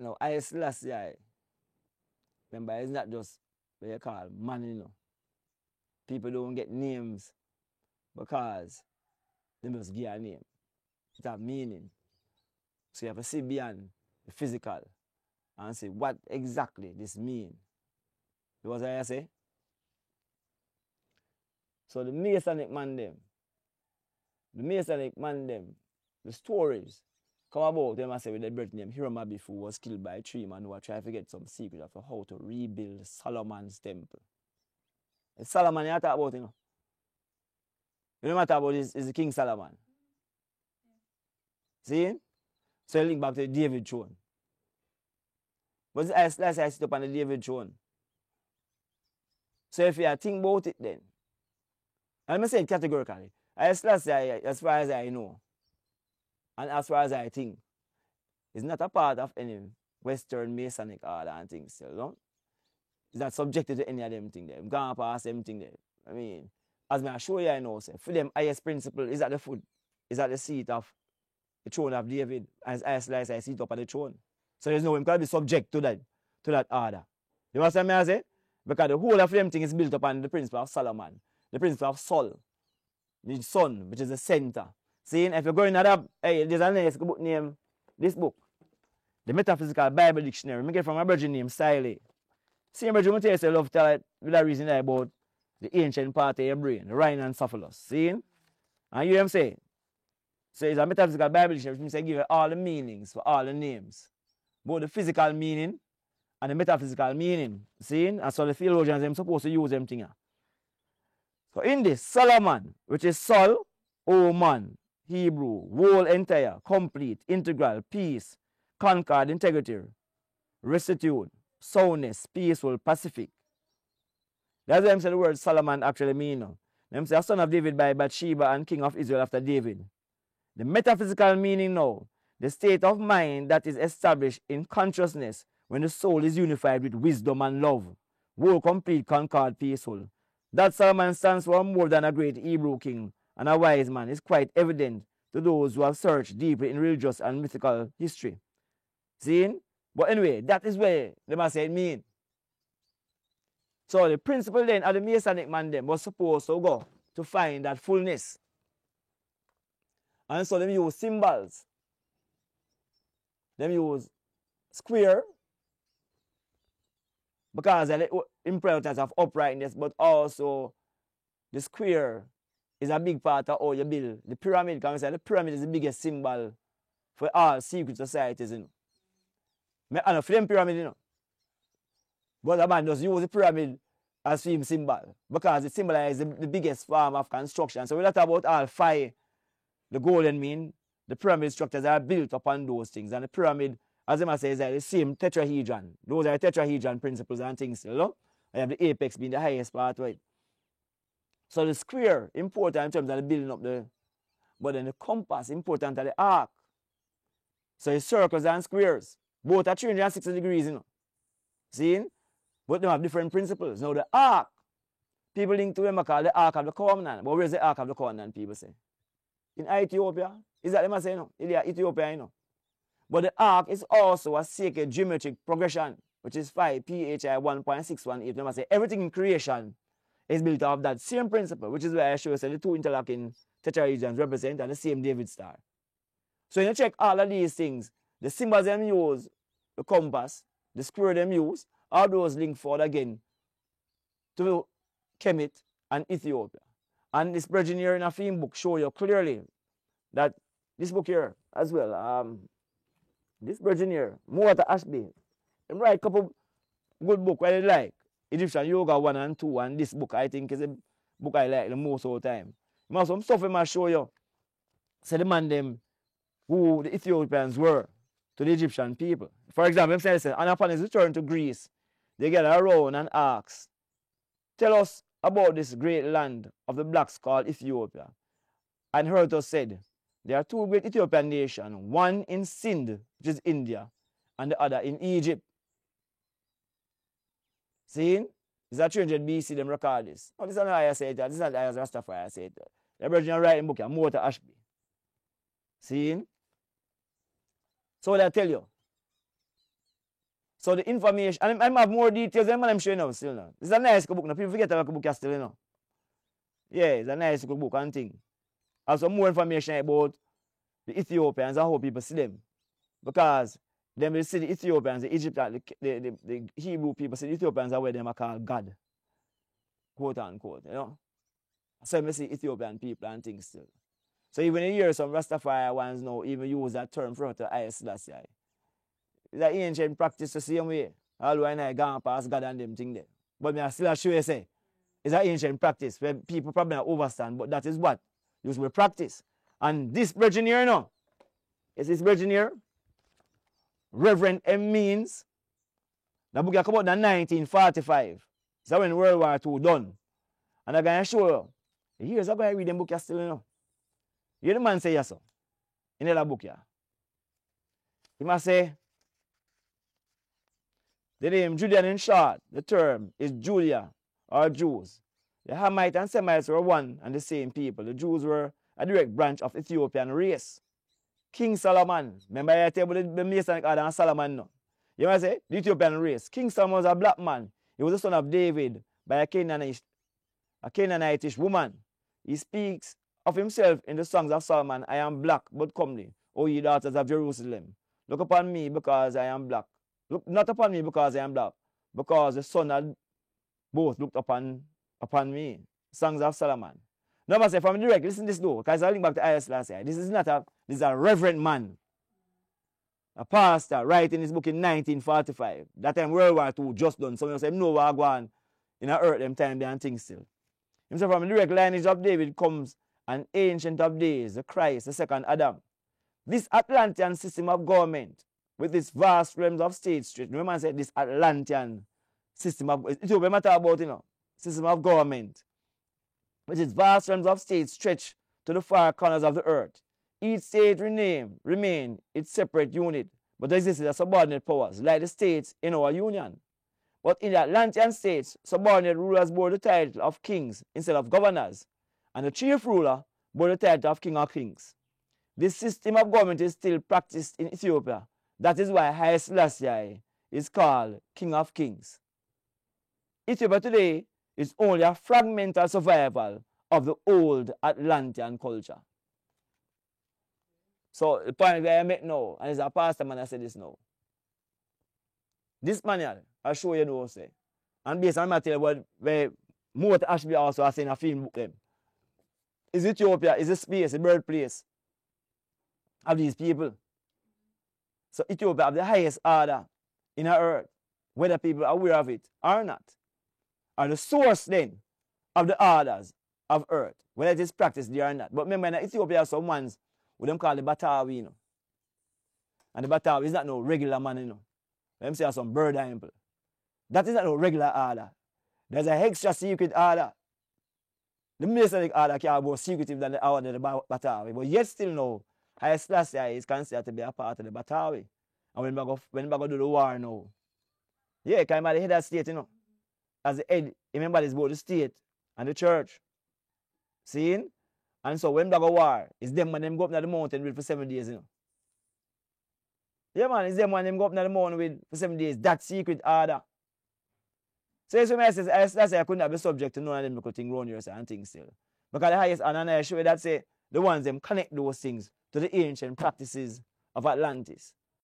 No, I Selassie, remember, it's not just what you call man, you know. People don't get names because they must give a name. It have meaning. So you have to see beyond the physical and say what exactly this mean. You know what I say? So the Masonic man them, the stories come about them and say with the birth name Hiram who was killed by 3 men who were trying to get some secret of how to rebuild Solomon's temple. It's Solomon you talk about, you know. You know what I talk about is the King Solomon. See? So you link back to the David throne. But as I sit up on the David throne. So if you think about it then, and I say it categorically, as far as I know, and as far as I think, it's not a part of any Western Masonic order and things, you know? It's not subjected to any of them things there. I'm going past them things there. I mean, as I show you, I know, say, for them highest principle is at the foot, is at the seat of the throne of David, as I sit up at the throne. So there's no way can be subject to that order. You know what I say? Because the whole of them thing is built upon the principle of Solomon, the principle of Sol, the sun, which is the center. See, if you're going at that, hey, there's a nice book named this book, the Metaphysical Bible Dictionary. I get it from a virgin named Siley. See, virgin, I tell you, love to tell with that reason about the ancient part of your brain, the rhinocephalus. See? And you hear him say? So it's a metaphysical Bible dictionary, which means I give you all the meanings for all the names. Both the physical meaning and the metaphysical meaning. See? And so the theologians are supposed to use them things. So in this, Solomon, which is Sol, Oman, Hebrew, whole, entire, complete, integral, peace, concord, integrity, rectitude, soundness, peaceful, pacific. That's why I'm saying the word Solomon actually means. Them say a son of David by Bathsheba and king of Israel after David. The metaphysical meaning now, the state of mind that is established in consciousness when the soul is unified with wisdom and love, whole, complete, concord, peaceful. That Solomon stands for more than a great Hebrew king and a wise man is quite evident to those who have searched deeply in religious and mythical history. See? But anyway, that is where they must say it mean. So the principle then of the Masonic man then was supposed to go to find that fullness. And so them use symbols. Them use square because of the importance of uprightness, but also the square is a big part of how you build. The pyramid, can we say the pyramid is the biggest symbol for all secret societies, you know. I know for them pyramid, you know. But a man just use the pyramid as film symbol because it symbolizes the biggest form of construction. So we talk about all 5, the golden mean, the pyramid structures are built upon those things. And the pyramid, as I say, is like the same tetrahedron. Those are tetrahedron principles and things, you know. I have the apex being the highest part, right? So the square, important in terms of the building up the, but then the compass, important at the arc. So it's circles and squares. Both are 360 degrees, you know. See? But they have different principles. Now the ark, people link to them call the Ark of the Covenant. But where's the Ark of the Covenant, people say? In Ethiopia. Is that them say, no? In Ethiopia, you know. But the ark is also a sacred geometric progression, which is 5 PHI 1.618. They must say everything in creation is built off that same principle, which is why I show you the 2 interlocking tetrahedrons represent and the same David star. So you check all of these things, the symbols them use, the compass, the square them use, all those link forward again to Kemet and Ethiopia. And this brethren here in a film book show you clearly that this book here as well, this brethren here, Muata Ashby, them write a couple good book I like. Egyptian Yoga 1 and 2, and this book I think is a book I like the most all the time. Some stuff I must show you. Say the man them who the Ethiopians were to the Egyptian people. For example, I'm saying, and upon his return to Greece, they get around and ask, tell us about this great land of the blacks called Ethiopia. And Herodotus said, there are 2 great Ethiopian nations, one in Sindh, which is India, and the other in Egypt. See? It's a 300 BC, them record this. No, this is not I say it, this is not I as Rastafari say it. The original writing book, Muata Ashby. See? So what I tell you, So the information, and I have more details than I'm showing now still now. It's a nice book now. People forget about the book still, you know. Yeah, it's a nice book and thing. Also more information about the Ethiopians and how people see them. Because them will see the Ethiopians, the Egyptians, the Hebrew people see the Ethiopians are where them are called God. Quote unquote, you know. So you see Ethiopian people and things still. So even you hear some Rastafari ones now even use that term for to Haile Selassie. It's an ancient practice the same way. Although I gone past God and them thing there. But I still assure you say, it's an ancient practice where people probably don't understand, but that is what used to practice. And this brethren here now, is this brethren here? Reverend M. Means. The book come out in 1945. That's when World War II done. And I'm going to show you. Here's how I read them book you still, you know. You hear the man say yes, sir. In the book here. He must say, the name Julian in short, the term is Julia or Jews. The Hamites and Semites were one and the same people. The Jews were a direct branch of Ethiopian race. King Solomon, remember I tell you the Masonic order and Solomon no? You must say, the Ethiopian race. King Solomon was a black man. He was the son of David by a Canaanitish woman. He speaks of himself in the songs of Solomon, I am black but comely, O ye daughters of Jerusalem. Look upon me because I am black. Look not upon me because I am black, because the sun had both looked upon me. Songs of Solomon. Now I say from direct, listen to this though, because I link back to Haile Selassie. This is a reverend man. A pastor writing his book in 1945. That time World War II just done. Some of say no war going in a earth them time and things still. Himself from the direct lineage of David comes an ancient of days, the Christ, the second Adam. This Atlantean system of government with its vast realms of state street. Remember I said this Atlantean system of it will matter about, you know, system of government. With its vast realms of state stretched to the far corners of the earth. Each state remain its separate unit, but existed as subordinate powers, like the states in our union. But in the Atlantean states, subordinate rulers bore the title of kings instead of governors, and the chief ruler bore the title of king or kings. This system of government is still practiced in Ethiopia. That is why Haile Selassie is called King of Kings. Ethiopia today is only a fragmental survival of the old Atlantean culture. So the point that I make now, and it's a pastor man I say this now. This manual, I'll show you now, say. And based on material where Mort Ashby also has in a film book them. Is Ethiopia, is a space, a birthplace of these people. So Ethiopia have the highest order in our earth, whether people are aware of it or not. Are the source then of the orders of earth, whether it is practiced there or not. But remember in Ethiopia have some ones what them call the Batawi, you know. And the Batawi is not no regular man, you know. Them say some bird temple. That is not no regular order. There's an extra secret order. The Masonic order can be more secretive than the order of the Batawi. But yet still now, Haile Selassie is considered to be a part of the Batawi. And when we go do the war now, yeah, because I'm the head of the state, you know. As the head, remember this both the state and the church. Seeing? And so when they go war, it's them when them go up to the mountain with for 7 days, you know. Yeah, man, it's them when them go up to the mountain with for 7 days. That secret order. So it's when I say, I couldn't have been subject to none of them little things around here and things still. Because the highest honor I show you that say the ones them connect those things to the ancient practices of Atlantis.